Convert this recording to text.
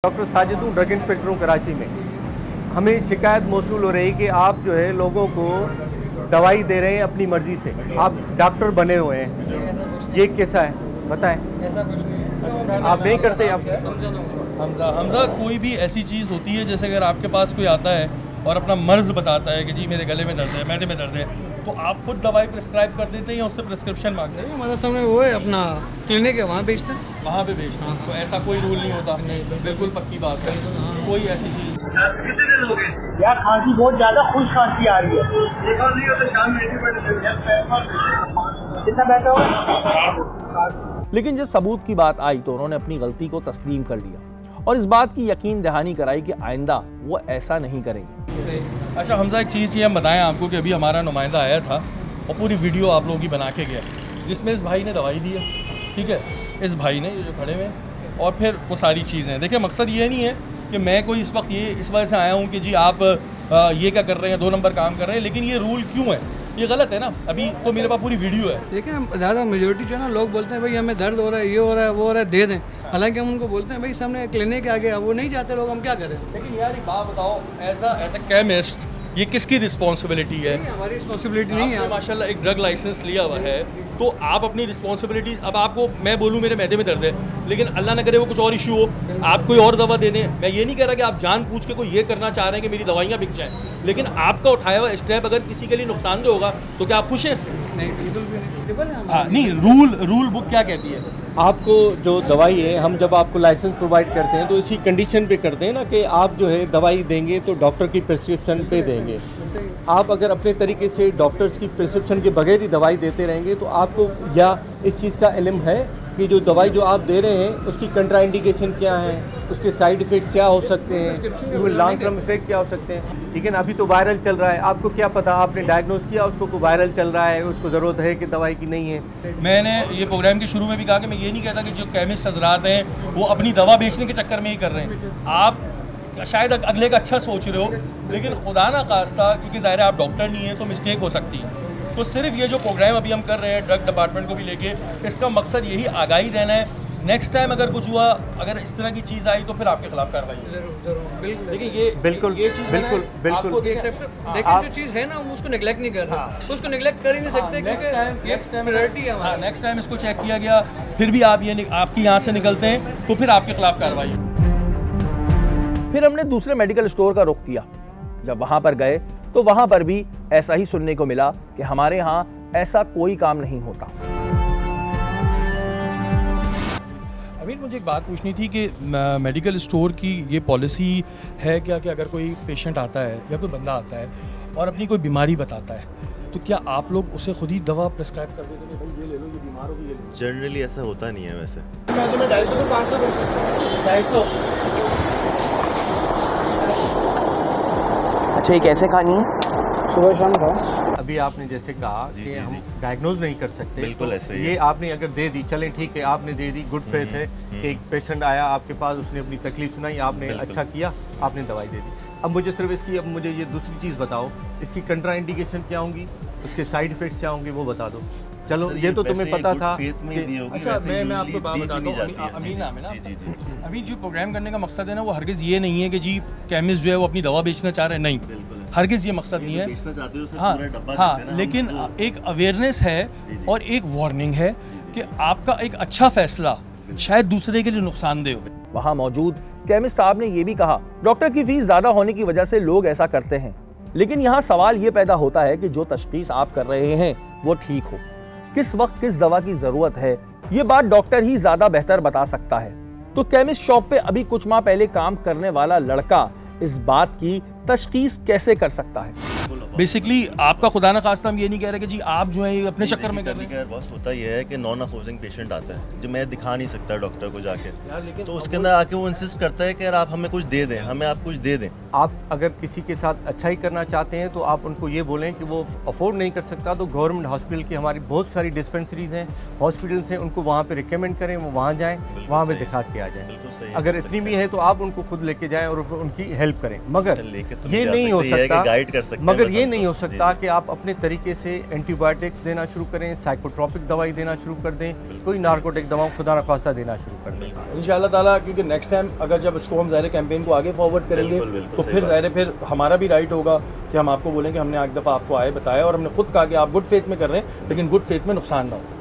Doctor Sajid हूँ, drug inspector हूँ कराची में। हमें शिकायत मौसूल हो रही है कि आप जो है लोगों को दवाई दे रहे हैं अपनी मर्जी से। आप डॉक्टर बने हुए हैं, ये कैसा है बताएं। ऐसा कुछ नहीं है, आप नहीं करते। आप हमजा कोई भी ऐसी चीज़ होती है, जैसे अगर आपके पास कोई आता है और अपना मर्ज़ बताता है कि जी मेरे गले में दर्द है, मैदे में दर्द है, तो आप खुद दवाई प्रिस्क्राइब कर देते हैं या उससे प्रिस्क्रिप्शन मांगते हैं? हमारे सामने वो है अपना क्लिनिक है, वहाँ बेचते हैं। वहाँ पे बेचते हैं, तो ऐसा कोई रूल नहीं होता। बिल्कुल पक्की बात है, कोई ऐसी चीज़ यार खांसी बहुत ज़्यादा खुश खांसी आ रही है। कितना बैठा होगा। लेकिन जब सबूत की बात आई तो उन्होंने अपनी गलती को तस्लीम कर लिया और इस बात की यकीन दहानी कराई कि आइंदा वो ऐसा नहीं करेंगे। अच्छा हमजा, एक चीज़ ये हम बताएं आपको कि अभी हमारा नुमाइंदा आया था और पूरी वीडियो आप लोगों की बना के गया, जिसमें इस भाई ने दवाई दी है, ठीक है, इस भाई ने ये जो खड़े में, और फिर वो सारी चीज़ें। देखिए मकसद ये नहीं है कि मैं कोई इस वक्त ये इस वजह से आया हूँ कि जी आप ये क्या कर रहे हैं, 2 नंबर काम कर रहे हैं, लेकिन ये रूल क्यों है, ये गलत है ना। अभी तो मेरे पास पूरी वीडियो है। देखिए ज़्यादा मेजोरिटी जो है ना, लोग बोलते हैं भाई हमें दर्द हो रहा है, ये हो रहा है, वो हो रहा है, दे दें। हालांकि हम उनको बोलते हैं भाई सामने क्लिनिक आ गया, वो नहीं जाते लोग, हम क्या करें। लेकिन यार एक बात बताओ, एज अ केमिस्ट ये किसकी रिस्पॉन्सिबिलिटी है? हमारी रिस्पॉन्सिबिलिटी नहीं है। माशाल्लाह एक ड्रग लाइसेंस लिया हुआ है, तो आप अपनी रिस्पॉन्सिबिलिटी, अब आपको मैं बोलूँ मेरे मैदे में दर्द है, लेकिन अल्लाह ना करे वो कुछ और इशू हो, आप कोई और दवा दे दें। मैं ये नहीं कह रहा कि आप जानबूझ के कोई ये करना चाह रहे हैं कि मेरी दवाइयाँ बिक जाएँ, लेकिन आपका उठाया हुआ स्टेप अगर किसी के लिए नुकसानदेह होगा तो क्या आप खुश हैं इससे? नहीं, बिल्कुल भी नहीं। हाँ नहीं, रूल बुक क्या कहती है? आपको जो दवाई है, हम जब आपको लाइसेंस प्रोवाइड करते हैं तो इसी कंडीशन पे करते हैं ना कि आप जो है दवाई देंगे तो डॉक्टर की प्रिस्क्रिप्शन पे देंगे। आप अगर अपने तरीके से डॉक्टर्स की प्रिस्क्रिप्शन के बगैर ही दवाई देते रहेंगे तो आपको या इस चीज़ का इल्म है कि जो दवाई जो आप दे रहे हैं उसकी कंट्राइंडिकेशन क्या है, उसके साइड इफ़ेक्ट क्या हो सकते हैं, लॉन्ग टर्म इफेक्ट क्या हो सकते हैं। ठीक है ना, अभी तो वायरल चल रहा है, आपको क्या पता, आपने डायग्नोज किया उसको को वायरल चल रहा है, उसको ज़रूरत है कि दवाई की नहीं है। मैंने ये प्रोग्राम के शुरू में भी कहा कि मैं ये नहीं कहता कि जो केमिस्ट हजरात हैं वो अपनी दवा बेचने के चक्कर में ही कर रहे हैं। आप शायद अगले का अच्छा सोच रहे हो, लेकिन खुदा ना खास्ता, क्योंकि ज़ाहिर है आप डॉक्टर नहीं है तो मिस्टेक हो सकती है। तो सिर्फ ये जो प्रोग्राम अभी हम कर रहे हैं ड्रग डिपार्टमेंट को भी लेके, इसका मकसद यही आगाही देना है। नेक्स्ट टाइम अगर कुछ हुआ, अगर इस तरह की चीज़ आई तो फिर आपके खिलाफ कार्रवाई। जरूर बिल्कुल। देखिए ये बिल्कुल ये चीज़ बिल्कुल बिल्कुल देखिए जो चीज़ है ना, हम उसको निगलेक्ट नहीं कर रहे, उसको निगलेक्ट कर ही नहीं सकते, क्योंकि नेक्स्ट टाइम प्रायोरिटी है हमारी। नेक्स्ट टाइम इसको चेक किया गया, फिर भी आप ये आपकी यहाँ से निकलते हैं तो फिर आपके खिलाफ कार्रवाई। फिर हमने दूसरे मेडिकल स्टोर का रुख किया। जब वहां पर गए तो वहां पर भी ऐसा ही सुनने को मिला कि हमारे यहाँ ऐसा कोई काम नहीं होता। अमीन, मुझे एक बात पूछनी थी कि मेडिकल स्टोर की ये पॉलिसी है क्या कि अगर कोई पेशेंट आता है या कोई बंदा आता है और अपनी कोई बीमारी बताता है तो क्या आप लोग उसे खुद ही दवा प्रिस्क्राइब कर देते हैं, भाई ये ले लो, ये बीमार होगी, ये ले लो? जनरली ऐसा होता नहीं है वैसे। मैं तुम्हें 250 को 500 250। अच्छा, ये कैसे खानी है? सुबह शाम खाओ। अभी आपने जैसे कहा कि हम डायग्नोज नहीं कर सकते, बिल्कुल ऐसे ही ये है। आपने अगर दे दी, चलें ठीक है, आपने दे दी, गुड फेथ है कि एक पेशेंट आया आपके पास, उसने अपनी तकलीफ सुनाई, आपने अच्छा किया, आपने दवाई दे दी। अब मुझे सिर्फ इसकी, अब मुझे ये दूसरी चीज़ बताओ, इसकी कंट्राइंडिकेशन क्या होंगी, उसके साइड इफेक्ट्स क्या होंगे, वो बता दो। चलो ये तो तुम्हें पता था। अच्छा मैं आपको बात बताता हूँ, अमीन नाम है ना, अभी जो प्रोग्राम करने का मकसद है ना, वो हरगिज़ ये नहीं है कि जी केमिस्ट जो है वो अपनी दवा बेचना चाह रहे हैं, नहीं, हरगिज़ ये मकसद नहीं है। हाँ, लेकिन एक अवेयरनेस है और एक वार्निंग है कि आपका एक अच्छा फैसला शायद दूसरे के लिए नुकसानदेह हो। वहां मौजूद केमिस्ट साहब ने यह भी कहा, डॉक्टर की फीस ज्यादा होने की वजह से लोग ऐसा करते हैं, लेकिन यहाँ सवाल ये पैदा होता है कि जो तशखीस आप कर रहे हैं वो ठीक हो, किस वक्त किस दवा की जरूरत है, ये बात डॉक्टर ही ज्यादा बेहतर बता सकता है। तो केमिस्ट शॉप पे अभी कुछ माह पहले काम करने वाला लड़का इस बात की तशखीस कैसे कर सकता है? बेसिकली आपका खुदा ना खास्ता हम ये नहीं कह रहे कि जी आप जो है अपने चक्कर में कर रहे हैं। बस होता ये है कि नॉन अपोजिंग पेशेंट आता है जो मैं दिखा नहीं सकता डॉक्टर को जाके, तो उसके अंदर आके वो इंसिस्ट करता है कि यार आप हमें कुछ दे दें, हमें आप कुछ दे दें। आप अगर किसी के साथ अच्छा ही करना चाहते हैं तो आप उनको ये बोलें कि वो अफोर्ड नहीं कर सकता तो गवर्नमेंट हॉस्पिटल की हमारी बहुत सारी डिस्पेंसरीज हैं, हॉस्पिटल्स हैं, उनको वहाँ पे रिकमेंड करें, वो वहाँ जाएं, वहाँ पे दिखा के आ जाएं। अगर इतनी भी है तो आप उनको खुद लेके जाएं और उनकी हेल्प करें। मगर ये नहीं हो सकता, मगर ये नहीं हो सकता कि आप अपने तरीके से एंटीबायोटिक्स देना शुरू करें, साइकोट्रॉपिक दवाई देना शुरू कर दें, कोई नार्कोटिक दवा खुदा न खासा देना शुरू कर दें। इंशाअल्लाह ताला, क्योंकि नेक्स्ट टाइम अगर जब इसको हम ज़ाहिर कैंपेन को आगे फॉरवर्ड करेंगे तो फिर ज़ाहिर फिर हमारा भी राइट होगा कि हम आपको बोलें कि हमने एक दफ़ा आपको आए बताया और हमने खुद कहा कि आप गुड फेथ में कर रहे हैं, लेकिन गुड फेथ में नुकसान ना हो।